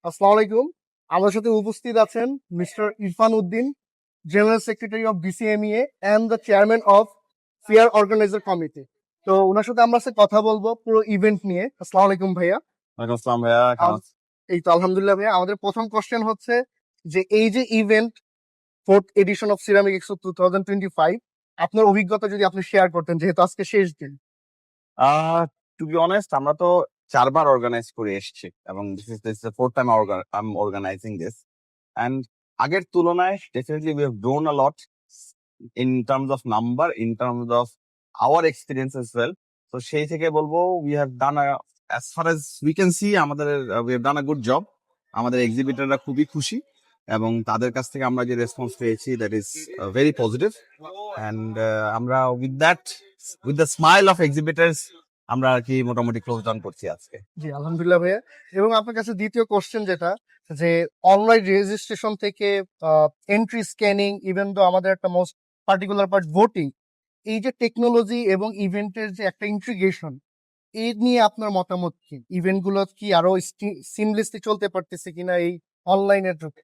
আসসালামু আলাইকুম। আমার সাথে উপস্থিত আছেন mister Irfan Uddin, general secretary of BCMEA and the chairman of fair organizer committee. তো ওনার সাথে আমরা আজকে কথা বলবো পুরো ইভেন্ট নিয়ে। আসসালামু আলাইকুম ভাইয়া। ওয়ালাইকুম আসসালাম ভাইয়া, কেমন আছেন? এই তো আলহামদুলিল্লাহ ভাইয়া। আমাদের প্রথম কোশ্চেন হচ্ছে যে এই যে event fourth edition of ceramic expo 2025, আপনার অভিজ্ঞতা যদি আপনি শেয়ার করতেন, যেহেতু আজকে শেষ দিন। টু বি অনেস্ট, আমরা তো 4 বার অর্গানাইজ করে এসেছি এবং this is the fourth time I am organizing this. And আগের তুলনায় definitely we have grown a lot in terms of number, in terms of our experience as well. তো সেই থেকে বলবো we have done as far as we can see, আমাদের we have done a good job. আমাদের এক্সিবিটররা খুবই খুশি এবং তাদের কাছ থেকে আমরা যে রেসপন্স পেয়েছি that is very positive. And আমরা উইথ দ্য স্মাইল অফ এক্সিবিটার্স আমরা আর কি মোটামুটি ক্লোজ ডাউন করছি আজকে। জি আলহামদুলিল্লাহ ভাইয়া। এবং আপনার কাছে দ্বিতীয় কোশ্চেন যেটা, যে অনলাইন রেজিস্ট্রেশন থেকে এন্ট্রি স্ক্যানিং, ইভেন তো আমাদের একটা মোস্ট পার্টিকুলার পার্ট ভোটিং, এই যে টেকনোলজি এবং ইভেন্টের যে একটা ইন্টিগ্রেশন, এই নিয়ে আপনার মতামত কি? ইভেন্ট গুলো কি আরো সিমলেসলি চলতে পারতেছে কিনা এই অনলাইনের যুগে?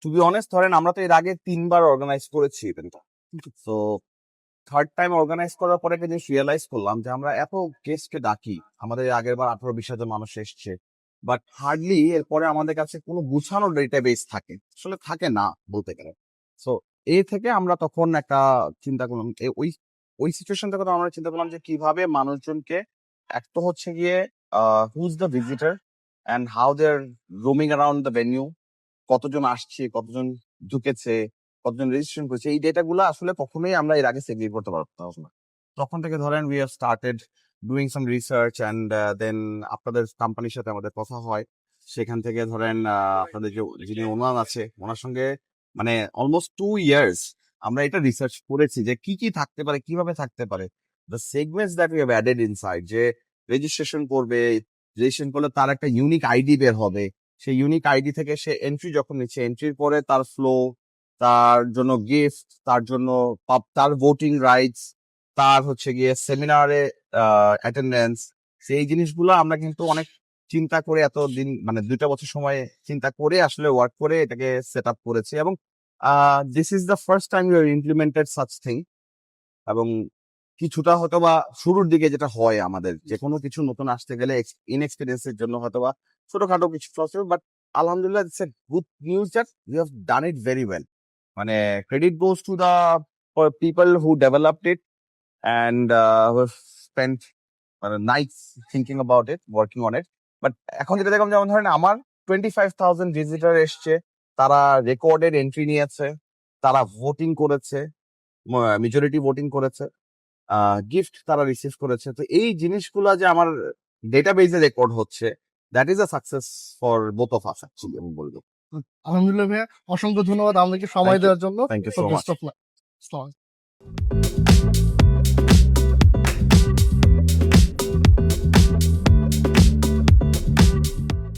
টু বি অনেস্ট, ধরেন আমরা তো এর আগে 3 বার অর্গানাইজ করেছি ইভেন্টটা। তো থার্ড টাইম অর্গানাইজ করার পরে একটা জিনিস রিয়েলাইজ করলাম যে আমরা এত গেস্টকে ডাকি, আমাদের আগের বার 18-20 হাজার মানুষ এসছে, বাট হার্ডলি এরপরে আমাদের কাছে কোনো গুছানো ডেটাবেস আসলে থাকে না বলতে গেলে। সো এই থেকে আমরা তখন একটা চিন্তা করলাম, ওই ওই সিচুয়েশন থেকে তো আমরা চিন্তা করলাম যে কিভাবে মানুষজনকে, এক তো হচ্ছে গিয়ে who's the visitor and how they are roaming around the venue, কতজন আসছে, কতজন ঢুকেছে, কতজন রেজিস্ট্রেশন করেছে, এই ডেটাগুলো আসলে কখনোই আমরা এর আগে সেগ্রিগেট করতে পারতাম না। তখন থেকে ধরেন we have started doing some research and then আপনাদের কোম্পানির সাথে আমাদের কথা হয়। সেখান থেকে ধরেন আপনাদের যে যিনি ওনার আছে ওনার সঙ্গে মানে অলমোস্ট 2 ইয়ার্স আমরা এটা রিসার্চ করেছি যে কি কি থাকতে পারে, কিভাবে থাকতে পারে। The segments that we have added inside, যে রেজিস্ট্রেশন করবে, রেজিস্ট্রেশন করলে তার একটা ইউনিক আইডি বের হবে, সেই ইউনিক আইডি থেকে সে এন্ট্রি যখন নিচ্ছে, এন্ট্রির পরে তার ফ্লো, তার জন্য গিফট, তার জন্য তার ভোটিং রাইটস, তার হচ্ছে গিয়ে সেমিনারে অ্যাটেন্ডেন্স, সেই জিনিসগুলো আমরা কিন্তু অনেক চিন্তা করে এতদিন মানে 2টা বছর সময় চিন্তা করে আসলে ওয়ার্ক করে এটাকে সেট আপ করেছি। এবং this is the first time you implemented such thing. এবং কিছুটা হয়তো বা শুরুর দিকে যেটা হয় আমাদের যে কোনো কিছু নতুন আসতে গেলে ইনএক্সপিরিয়েন্সের জন্য হয়তো বা ছোটখাটো কিছু ফ্লস, বাট আলহামদুলিল্লাহ it's a good news that you have done it very well. মানে credit goes to the people who developed it and spent nights thinking about it, working on it. But এখন যেটা দেখলাম, যেমন ধরেন আমার 25,000 visitor এসছে, তারা রেকর্ডেড এন্ট্রি নিয়েছে, তারা ভোটিং করেছে, মেজরিটি ভোটিং করেছে, গিফট তারা রিসিভ করেছে। তো এই জিনিসগুলা যে আমার ডেটাবেজে রেকর্ড হচ্ছে, that is a success for both of us actually আমি বলবো। আলহামদুলিল্লাহ ভাইয়া, অসংখ্য ধন্যবাদ আমাদেরকে সময় থ্যাংক ইউ, দেওয়ার জন্য। Thank you so much. Best of lakh.